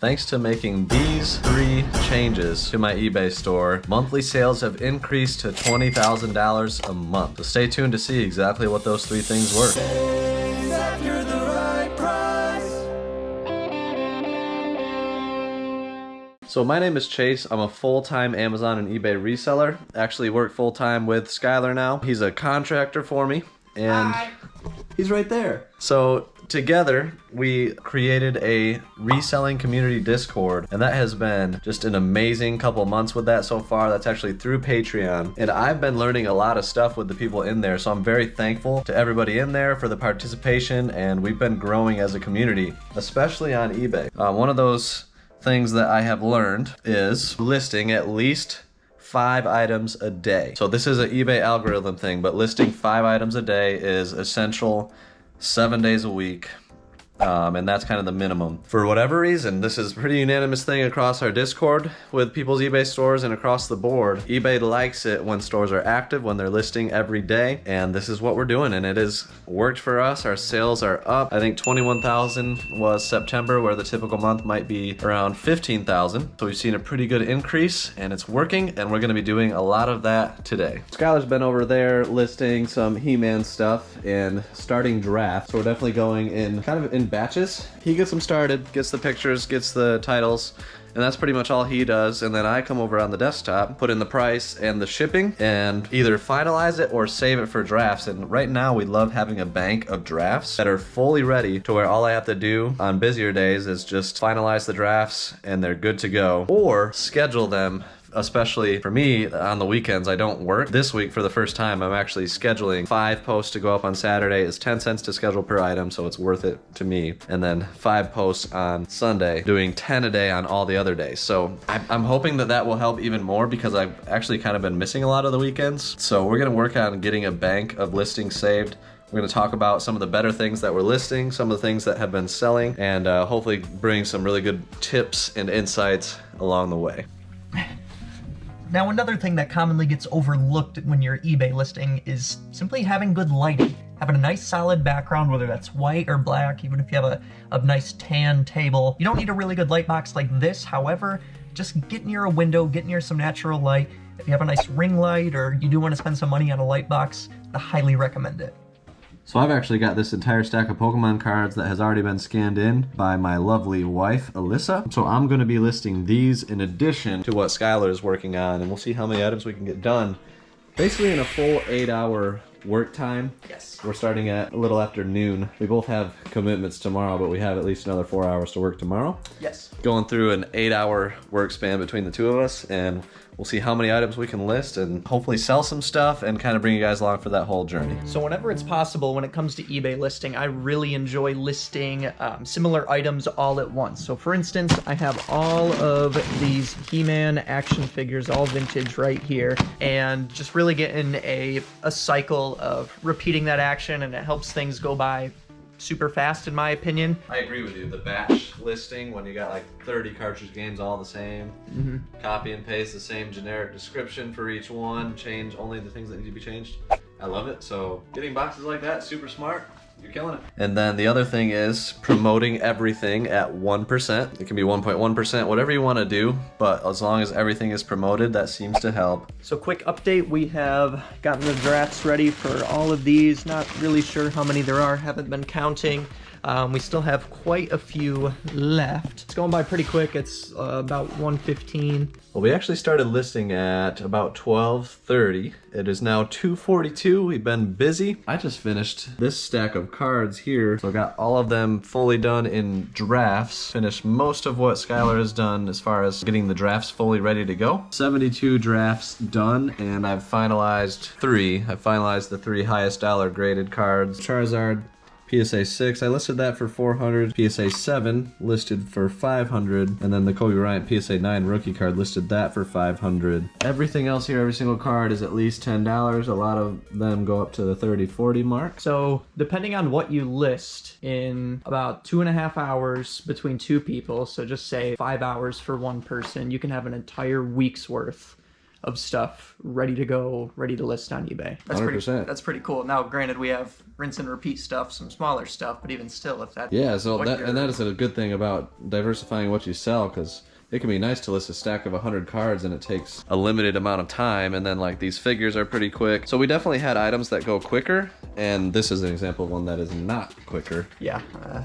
Thanks to making these 3 changes to my eBay store, monthly sales have increased to $20,000 a month. So stay tuned to see exactly what those 3 things were. Chase after the right price. So my name is Chase. I'm a full-time Amazon and eBay reseller. Actually work full-time with Skylar now. He's a contractor for me, and he's right there. So together, we created a reselling community Discord, and that has been just an amazing couple months with that so far. That's actually through Patreon, and I've been learning a lot of stuff with the people in there, so I'm very thankful to everybody in there for the participation, and we've been growing as a community, especially on eBay. One of those things that I have learned is listing at least 5 items a day. So this is an eBay algorithm thing, but listing 5 items a day is essential 7 days a week. And that's kind of the minimum. For whatever reason, this is a pretty unanimous thing across our Discord with people's eBay stores and across the board. eBay likes it when stores are active, when they're listing every day, and this is what we're doing, and it has worked for us. Our sales are up. I think 21,000 was September, where the typical month might be around 15,000. So we've seen a pretty good increase, and it's working, and we're gonna be doing a lot of that today. Skylar's been over there listing some He-Man stuff and starting drafts, so we're definitely going in kind of in batches. He gets them started, gets the pictures, gets the titles, and that's pretty much all he does. And then I come over on the desktop, put in the price and the shipping, and either finalize it or save it for drafts. And right now we love having a bank of drafts that are fully ready to where all I have to do on busier days is just finalize the drafts and they're good to go, or schedule them. Especially for me, on the weekends, I don't work. This week, for the first time, I'm actually scheduling 5 posts to go up on Saturday. It's 10 cents to schedule per item, so it's worth it to me. And then 5 posts on Sunday, doing 10 a day on all the other days. So I'm hoping that that will help even more, because I've actually kind of been missing a lot of the weekends. So we're gonna work on getting a bank of listings saved. We're going to talk about some of the better things that we're listing, some of the things that have been selling, and hopefully bring some really good tips and insights along the way. Now, another thing that commonly gets overlooked when you're eBay listing is simply having good lighting. Having a nice solid background, whether that's white or black, even if you have a nice tan table. You don't need a really good light box like this, however, just get near a window, get near some natural light. If you have a nice ring light, or you do want to spend some money on a light box, I highly recommend it. So I've actually got this entire stack of Pokemon cards that has already been scanned in by my lovely wife, Alyssa. So I'm going to be listing these in addition to what Skylar is working on, and we'll see how many items we can get done. Basically in a full 8-hour work time. Yes. We're starting at a little after noon. We both have commitments tomorrow, but we have at least another 4 hours to work tomorrow. Yes. Going through an 8-hour work span between the two of us, and we'll see how many items we can list and hopefully sell some stuff and kind of bring you guys along for that whole journey. So whenever it's possible, when it comes to eBay listing, I really enjoy listing similar items all at once. So for instance, I have all of these He-Man action figures, all vintage right here, and just really getting a cycle of repeating that action, and it helps things go by super fast, in my opinion. I agree with you. The batch listing, when you got like 30 cartridge games all the same, copy and paste the same generic description for each one, change only the things that need to be changed. I love it. So getting boxes like that, super smart. You're killing it. And then the other thing is promoting everything at 1%. It can be 1.1%, whatever you want to do, but as long as everything is promoted, that seems to help. So quick update, we have gotten the drafts ready for all of these. Not really sure how many there are, haven't been counting. We still have quite a few left. It's going by pretty quick. It's about 1:15. Well, we actually started listing at about 12:30. It is now 2:42. We've been busy. I just finished this stack of cards here. So I got all of them fully done in drafts. Finished most of what Skylar has done as far as getting the drafts fully ready to go. 72 drafts done, and I've finalized 3. I've finalized the 3 highest dollar graded cards. Charizard, PSA 6, I listed that for $400. PSA 7 listed for $500, and then the Kobe Bryant PSA 9 rookie card listed that for $500. Everything else here, every single card is at least $10. A lot of them go up to the 30, 40 mark. So depending on what you list in about 2.5 hours between 2 people, so just say 5 hours for one person, you can have an entire week's worth of stuff ready to go, ready to list on eBay. That's 100%. That's pretty cool. Now, granted, we have rinse and repeat stuff, some smaller stuff, but even still, if that that is a good thing about diversifying what you sell, because it can be nice to list a stack of 100 cards and it takes a limited amount of time, and then like these figures are pretty quick. So we definitely had items that go quicker, and this is an example of one that is not quicker. Yeah.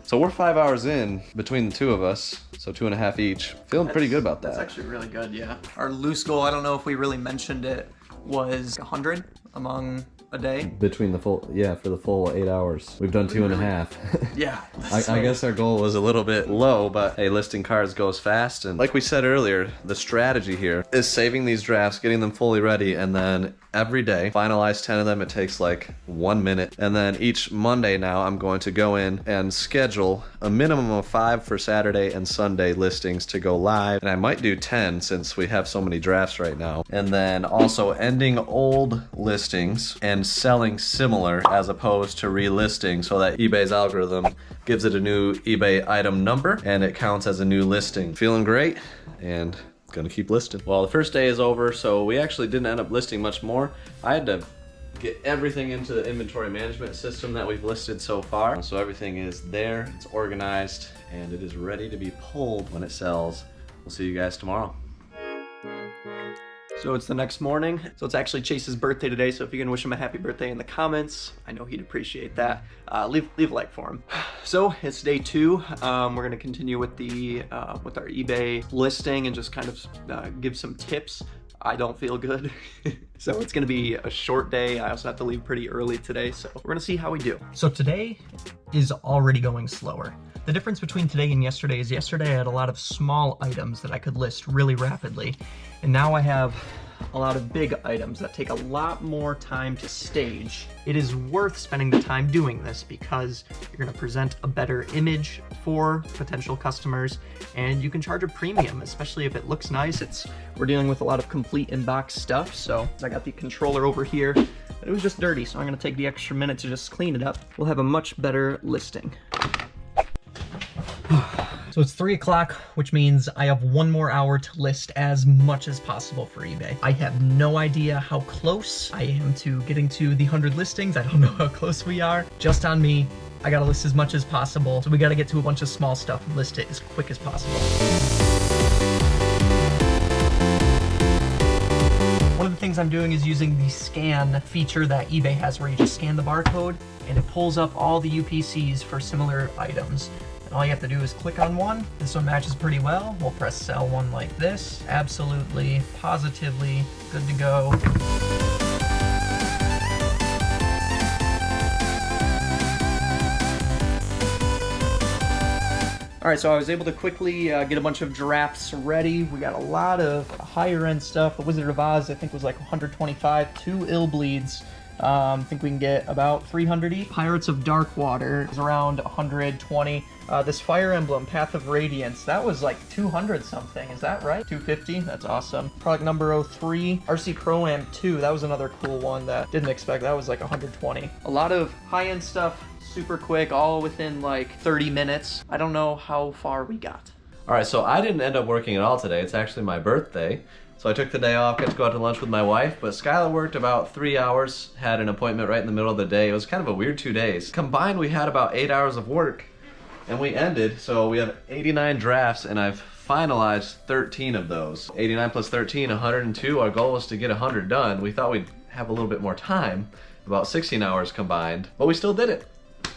So we're 5 hours in between the two of us, so 2.5 each. Feeling pretty good about that. That's actually really good, yeah. Our loose goal, I don't know if we really mentioned it, was 100 among a day. Between the full, for the full 8 hours. We've done 2.5. Yeah. I guess our goal was a little bit low, but hey, listing cards goes fast. And like we said earlier, the strategy here is saving these drafts, getting them fully ready, and then every day, finalize 10 of them. It takes like 1 minute. And then each Monday now, I'm going to go in and schedule a minimum of 5 for Saturday and Sunday listings to go live. And I might do 10 since we have so many drafts right now. And then also ending old listings and selling similar as opposed to relisting, so that eBay's algorithm gives it a new eBay item number and it counts as a new listing. Feeling great and gonna keep listing. Well, the first day is over, so we actually didn't end up listing much more. I had to get everything into the inventory management system that we've listed so far. So everything is there, it's organized, and it is ready to be pulled when it sells. We'll see you guys tomorrow. So it's the next morning. So it's actually Chase's birthday today. So if you can wish him a happy birthday in the comments, I know he'd appreciate that. Leave a like for him. So it's day 2. We're gonna continue with the with our eBay listing and just kind of give some tips. I don't feel good. So it's gonna be a short day. I also have to leave pretty early today, so we're gonna see how we do. So today is already going slower. The difference between today and yesterday is yesterday I had a lot of small items that I could list really rapidly, and now I have a lot of big items that take a lot more time to stage. It is worth spending the time doing this because you're gonna present a better image for potential customers, and you can charge a premium, especially if it looks nice. We're dealing with a lot of complete in-box stuff, so I got the controller over here. But it was just dirty, so I'm gonna take the extra minute to just clean it up. We'll have a much better listing. So it's 3 o'clock, which means I have 1 more hour to list as much as possible for eBay. I have no idea how close I am to getting to the 100 listings. I don't know how close we are. Just on me, I gotta list as much as possible. So we gotta get to a bunch of small stuff and list it as quick as possible. One of the things I'm doing is using the scan feature that eBay has, where you just scan the barcode and it pulls up all the UPCs for similar items. All you have to do is click on one. This one matches pretty well. We'll press sell one like this. Absolutely, positively good to go. All right, so I was able to quickly get a bunch of drafts ready. We got a lot of higher end stuff. The Wizard of Oz, I think, was like 125. 2 Ill Bleeds. I think we can get about 300 each. Pirates of Darkwater is around 120. This Fire Emblem, Path of Radiance, that was like 200 something, is that right? 250, that's awesome. Product number 03, RC Pro-Am 2, that was another cool one that didn't expect, that was like 120. A lot of high-end stuff, super quick, all within like 30 minutes. I don't know how far we got. All right, so I didn't end up working at all today. It's actually my birthday. So I took the day off, got to go out to lunch with my wife, but Skylar worked about 3 hours, had an appointment right in the middle of the day. It was kind of a weird 2 days. Combined, we had about 8 hours of work, and we ended, so we have 89 drafts, and I've finalized 13 of those. 89 plus 13, 102. Our goal was to get 100 done. We thought we'd have a little bit more time, about 16 hours combined, but we still did it.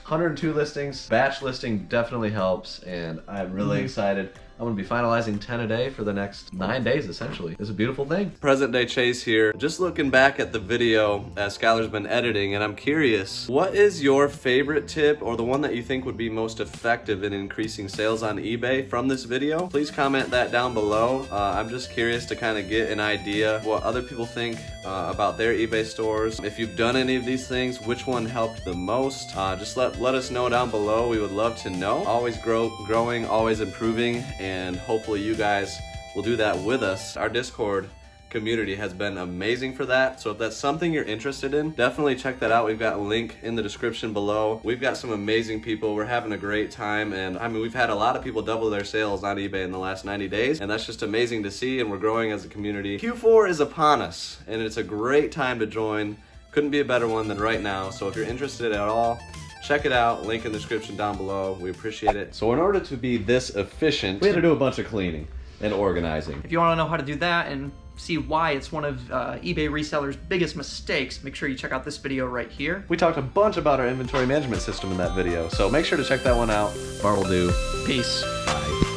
102 listings. Batch listing definitely helps, and I'm really excited. I'm gonna be finalizing 10 a day for the next 9 days, essentially. It's a beautiful thing. Present day Chase here. Just looking back at the video as Skylar's been editing, and I'm curious, what is your favorite tip or the one that you think would be most effective in increasing sales on eBay from this video? Please comment that down below. I'm just curious to kind of get an idea what other people think about their eBay stores. If you've done any of these things, which one helped the most? Just let us know down below. We would love to know. Always growing, always improving, and hopefully you guys will do that with us. Our Discord community has been amazing for that. So if that's something you're interested in, definitely check that out. We've got a link in the description below. We've got some amazing people. We're having a great time, and I mean, we've had a lot of people double their sales on eBay in the last 90 days, and that's just amazing to see, and we're growing as a community. Q4 is upon us, and it's a great time to join. Couldn't be a better one than right now. So if you're interested at all, check it out. Link in the description down below. We appreciate it. So in order to be this efficient, we had to do a bunch of cleaning and organizing. If you want to know how to do that and see why it's one of eBay resellers' biggest mistakes, make sure you check out this video right here. We talked a bunch about our inventory management system in that video, so make sure to check that one out. Bartle do. Peace. Bye.